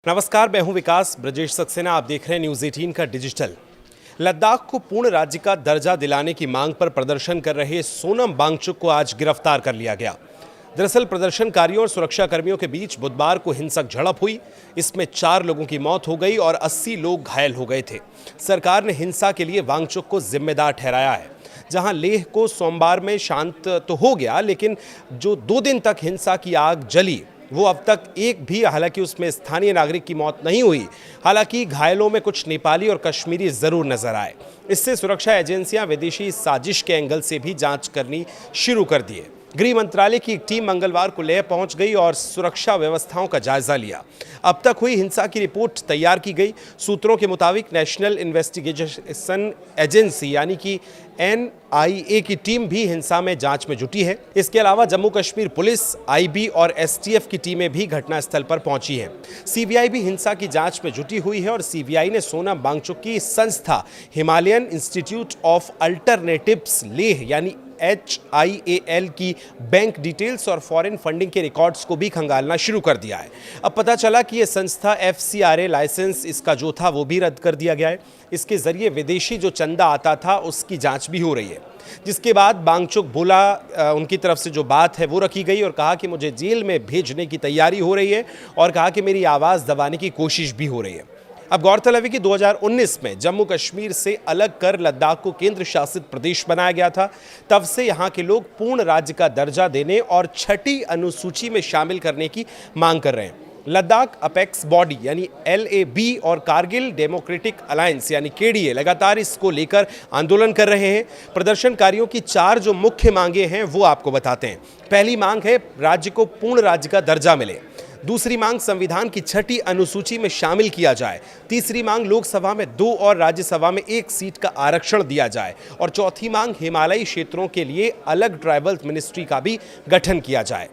नमस्कार, मैं हूं विकास ब्रजेश सक्सेना। आप देख रहे हैं न्यूज़ 18 का डिजिटल। लद्दाख को पूर्ण राज्य का दर्जा दिलाने की मांग पर प्रदर्शन कर रहे सोनम वांगचुक को आज गिरफ्तार कर लिया गया। दरअसल प्रदर्शनकारियों और सुरक्षाकर्मियों के बीच बुधवार को हिंसक झड़प हुई। इसमें 4 लोगों की मौत हो गई और 80 लोग घायल हो गए थे। सरकार ने हिंसा के लिए वांगचुक को जिम्मेदार ठहराया है। जहां लेह को सोमवार में शांत तो हो गया, लेकिन जो 2 दिन तक हिंसा की आग जली वो अब तक एक भी, हालांकि उसमें स्थानीय नागरिक की मौत नहीं हुई। हालांकि घायलों में कुछ नेपाली और कश्मीरी जरूर नजर आए। इससे सुरक्षा एजेंसियां विदेशी साजिश के एंगल से भी जांच करनी शुरू कर दी है। गृह मंत्रालय की एक टीम मंगलवार को लेह पहुंच गई और सुरक्षा व्यवस्थाओं का जायजा लिया। अब तक हुई हिंसा की रिपोर्ट तैयार की गई। सूत्रों के मुताबिक नेशनल इन्वेस्टिगेशन एजेंसी यानी कि NIA की टीम भी हिंसा में जांच में जुटी है। इसके अलावा जम्मू कश्मीर पुलिस, IB और STF की टीमें भी घटनास्थल पर पहुंची हैं। CBI भी हिंसा की जांच में जुटी हुई है और CBI ने सोनम वांगचुक की संस्था Himalayan institute of alternatives Leh यानी HIAL की बैंक डिटेल्स और फॉरेन फंडिंग के रिकॉर्ड्स को भी खंगालना शुरू कर दिया है। अब पता चला कि यह संस्था FCRA लाइसेंस इसका जो था वो भी रद्द कर दिया गया है। इसके जरिए विदेशी जो चंदा आता था उसकी जांच भी हो रही है। जिसके बाद वांगचुक बोला, उनकी तरफ से जो बात है वो रखी गई और कहा कि मुझे जेल में भेजने की तैयारी हो रही है और कहा कि मेरी आवाज़ दबाने की कोशिश भी हो रही है। अब गौरतलब है कि 2019 में जम्मू कश्मीर से अलग कर लद्दाख को केंद्र शासित प्रदेश बनाया गया था। तब से यहाँ के लोग पूर्ण राज्य का दर्जा देने और 6ठी अनुसूची में शामिल करने की मांग कर रहे हैं। लद्दाख अपेक्स बॉडी यानी LAB और कारगिल डेमोक्रेटिक अलायंस यानी KDA लगातार इसको लेकर आंदोलन कर रहे हैं। प्रदर्शनकारियों की 4 जो मुख्य मांगे हैं वो आपको बताते हैं। पहली मांग है राज्य को पूर्ण राज्य का दर्जा मिले। दूसरी मांग संविधान की 6ठी अनुसूची में शामिल किया जाए। तीसरी मांग लोकसभा में 2 और राज्यसभा में 1 सीट का आरक्षण दिया जाए। और चौथी मांग हिमालयी क्षेत्रों के लिए अलग ट्राइबल मिनिस्ट्री का भी गठन किया जाए।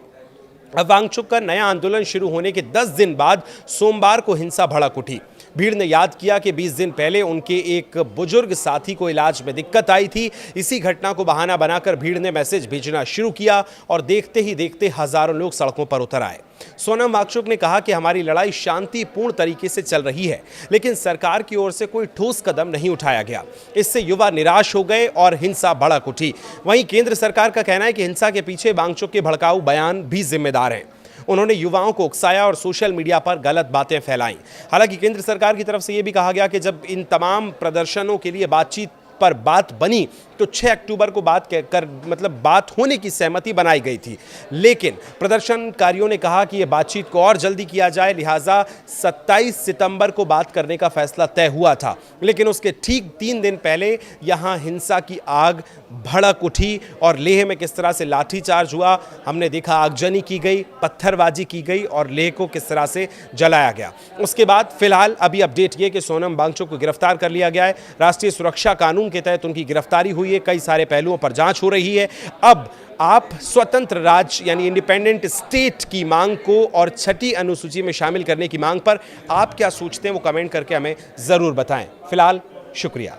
अब वांगचुक का नया आंदोलन शुरू होने के 10 दिन बाद सोमवार को हिंसा भड़क उठी। भीड़ ने याद किया कि 20 दिन पहले उनके एक बुजुर्ग साथी को इलाज में दिक्कत आई थी। इसी घटना को बहाना बनाकर भीड़ ने मैसेज भेजना शुरू किया और देखते ही देखते हजारों लोग सड़कों पर उतर आए। सोनम वांगचुक ने कहा कि हमारी लड़ाई शांतिपूर्ण तरीके से चल रही है, लेकिन सरकार की ओर से कोई ठोस कदम नहीं उठाया गया। इससे युवा निराश हो गए और हिंसा भड़क उठी। वहीं केंद्र सरकार का कहना है कि हिंसा के पीछे वांगचुक के भड़काऊ बयान भी जिम्मेदार हैं। उन्होंने युवाओं को उकसाया और सोशल मीडिया पर गलत बातें फैलाईं। हालांकि केंद्र सरकार की तरफ से यह भी कहा गया कि जब इन तमाम प्रदर्शनों के लिए बातचीत पर बात बनी तो 6 अक्टूबर को बात होने की सहमति बनाई गई थी। लेकिन प्रदर्शनकारियों ने कहा कि यह बातचीत को और जल्दी किया जाए, लिहाजा 27 सितंबर को बात करने का फैसला तय हुआ था। लेकिन उसके ठीक 3 दिन पहले यहां हिंसा की आग भड़क उठी और लेह में किस तरह से लाठीचार्ज हुआ हमने देखा। आगजनी की गई, पत्थरबाजी की गई और लेह को किस तरह से जलाया गया। उसके बाद फिलहाल अभी अपडेट ये कि सोनम वांगचुक को गिरफ्तार कर लिया गया है। राष्ट्रीय सुरक्षा कानून के तहत उनकी गिरफ्तारी हुई है। कई सारे पहलुओं पर जांच हो रही है। अब आप स्वतंत्र राज्य यानी इंडिपेंडेंट स्टेट की मांग को और 6ठी अनुसूची में शामिल करने की मांग पर आप क्या सोचते हैं वो कमेंट करके हमें जरूर बताएं। फिलहाल शुक्रिया।